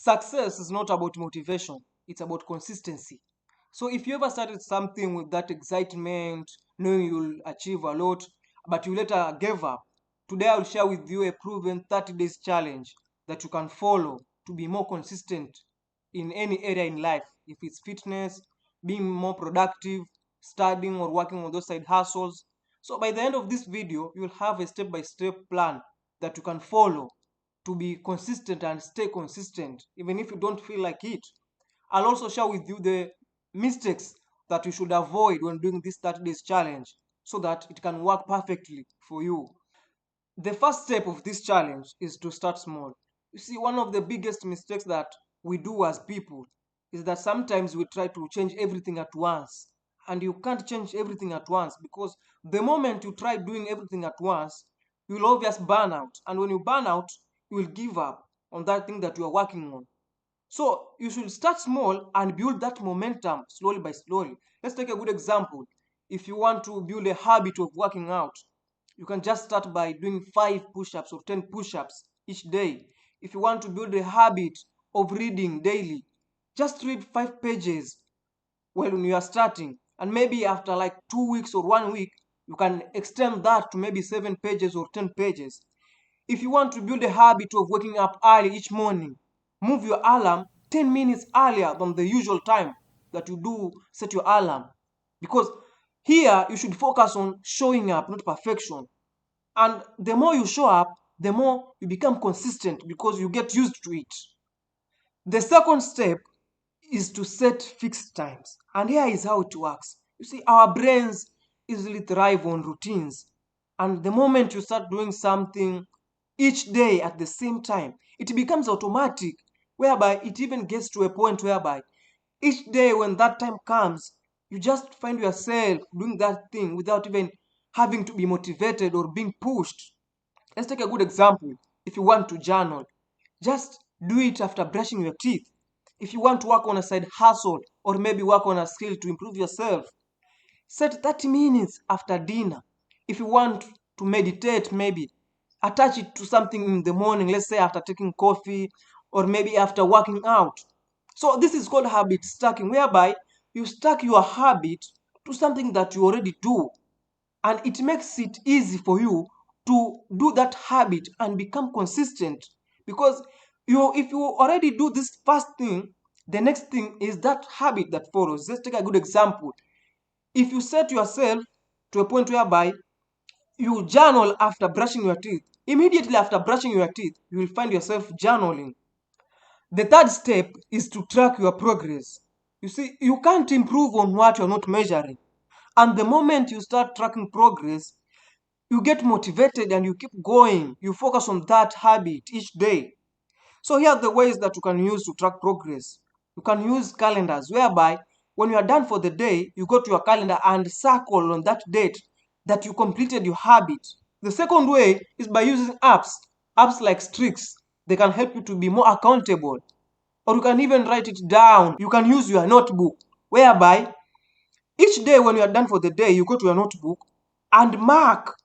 Success is not about motivation, it's about consistency. So if you ever started something with that excitement, knowing you'll achieve a lot, but you later gave up, today I'll share with you a proven 30 days challenge that you can follow to be more consistent in any area in life. If it's fitness, being more productive, studying or working on those side hustles. So by the end of this video, you'll have a step-by-step plan that you can follow to be consistent and stay consistent even if you don't feel like it. I'll also share with you the mistakes that you should avoid when doing this 30 days challenge so that it can work perfectly for you. The first step of this challenge is to start small. You see, one of the biggest mistakes that we do as people is that sometimes we try to change everything at once. And you can't change everything at once because the moment you try doing everything at once, you will obviously burn out. And when you burn out, you will give up on that thing that you are working on. So you should start small and build that momentum slowly by slowly. Let's take a good example. If you want to build a habit of working out, you can just start by doing 5 push-ups or 10 push-ups each day. If you want to build a habit of reading daily, just read 5 pages when you are starting. And maybe after like 2 weeks or 1 week, you can extend that to maybe 7 pages or 10 pages. If you want to build a habit of waking up early each morning, move your alarm 10 minutes earlier than the usual time that you do set your alarm. Because here you should focus on showing up, not perfection. And the more you show up, the more you become consistent because you get used to it. The second step is to set fixed times. And here is how it works. You see, our brains easily thrive on routines. And the moment you start doing something each day at the same time, it becomes automatic, whereby it even gets to a point whereby each day when that time comes, you just find yourself doing that thing without even having to be motivated or being pushed. Let's take a good example. If you want to journal, just do it after brushing your teeth. If you want to work on a side hustle or maybe work on a skill to improve yourself, set 30 minutes after dinner. If you want to meditate, maybe attach it to something in the morning, let's say after taking coffee or maybe after working out. So this is called habit stacking, whereby you stack your habit to something that you already do. And it makes it easy for you to do that habit and become consistent. Because if you already do this first thing, the next thing is that habit that follows. Let's take a good example. If you set yourself to a point whereby you journal after brushing your teeth, immediately after brushing your teeth, you will find yourself journaling. The third step is to track your progress. You see, you can't improve on what you're not measuring. And the moment you start tracking progress, you get motivated and you keep going. You focus on that habit each day. So here are the ways that you can use to track progress. You can use calendars whereby when you are done for the day, you go to your calendar and circle on that date that you completed your habit. The second way is by using apps. Apps like Strix. They can help you to be more accountable. Or you can even write it down. You can use your notebook whereby each day when you are done for the day, you go to your notebook and mark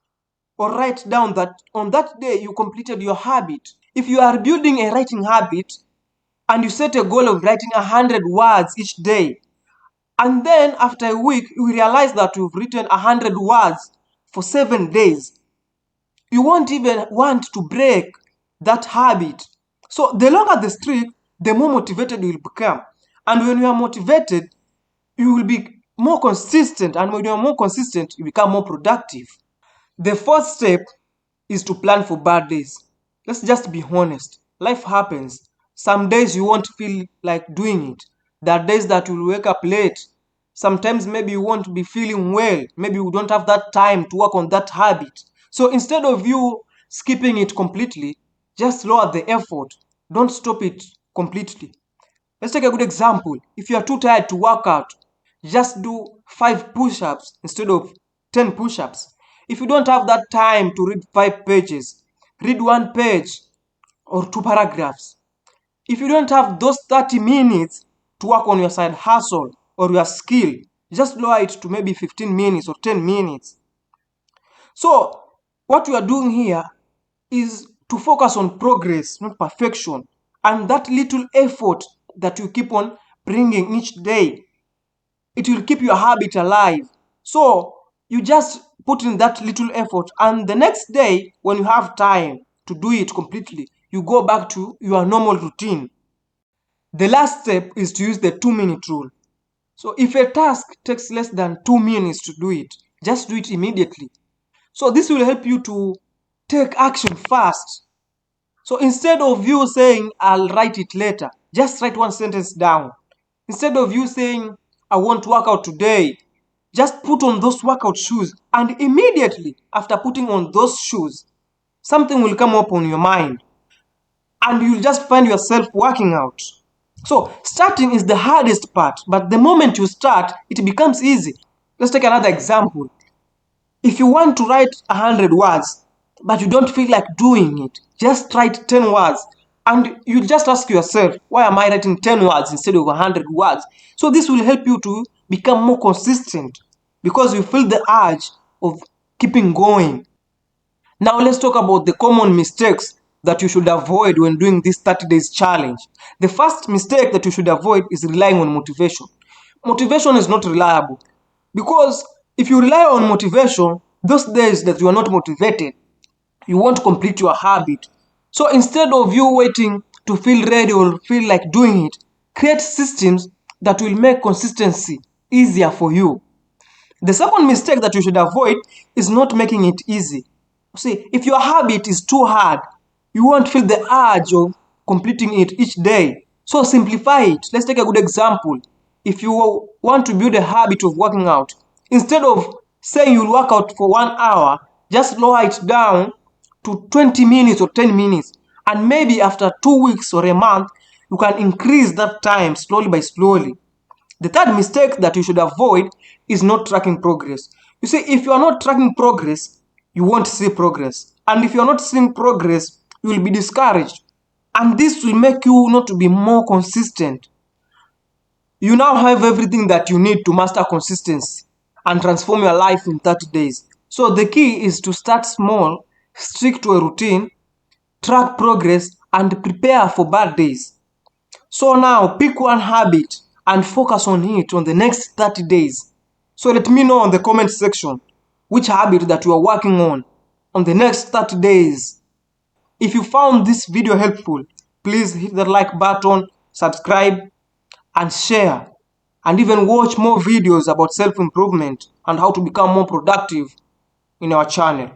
or write down that on that day you completed your habit. If you are building a writing habit and you set a goal of writing 100 words each day, and then after a week you realize that you've written 100 words for 7 days, you won't even want to break that habit. So the longer the streak, the more motivated you will become. And when you are motivated, you will be more consistent. And when you are more consistent, you become more productive. The fourth step is to plan for bad days. Let's just be honest. Life happens. Some days you won't feel like doing it. There are days that you'll wake up late. Sometimes maybe you won't be feeling well. Maybe you don't have that time to work on that habit. So instead of you skipping it completely, just lower the effort. Don't stop it completely. Let's take a good example. If you are too tired to work out, just do 5 push-ups instead of 10 push-ups. If you don't have that time to read 5 pages, read 1 page or 2 paragraphs. If you don't have those 30 minutes to work on your side hustle or your skill, just lower it to maybe 15 minutes or 10 minutes. So, what we are doing here is to focus on progress, not perfection. And that little effort that you keep on bringing each day, it will keep your habit alive. So you just put in that little effort, and the next day when you have time to do it completely, you go back to your normal routine. The last step is to use the 2-minute rule. So if a task takes less than 2 minutes to do it, just do it immediately. So this will help you to take action fast. So instead of you saying, I'll write it later, just write one sentence down. Instead of you saying, I want to work out today, just put on those workout shoes, and immediately after putting on those shoes, something will come up on your mind and you'll just find yourself working out. So starting is the hardest part, but the moment you start, it becomes easy. Let's take another example. If you want to write 100 words, but you don't feel like doing it, just write 10 words. And you just ask yourself, why am I writing 10 words instead of 100 words? So this will help you to become more consistent because you feel the urge of keeping going. Now let's talk about the common mistakes that you should avoid when doing this 30 days challenge. The first mistake that you should avoid is relying on motivation. Motivation is not reliable because if you rely on motivation, those days that you are not motivated, you won't complete your habit. So instead of you waiting to feel ready or feel like doing it, create systems that will make consistency easier for you. The second mistake that you should avoid is not making it easy. See, if your habit is too hard, you won't feel the urge of completing it each day. So simplify it. Let's take a good example. If you want to build a habit of working out, instead of saying you'll work out for 1 hour, just lower it down to 20 minutes or 10 minutes. And maybe after 2 weeks or a month, you can increase that time slowly by slowly. The third mistake that you should avoid is not tracking progress. You see, if you are not tracking progress, you won't see progress. And if you are not seeing progress, you will be discouraged. And this will make you not to be more consistent. You now have everything that you need to master consistency and transform your life in 30 days. So the key is to start small, stick to a routine, track progress, and prepare for bad days. So now pick one habit and focus on it on the next 30 days. So let me know on the comment section which habit that you are working on the next 30 days. If you found this video helpful, please hit the like button, subscribe, and share. And even watch more videos about self-improvement and how to become more productive in our channel.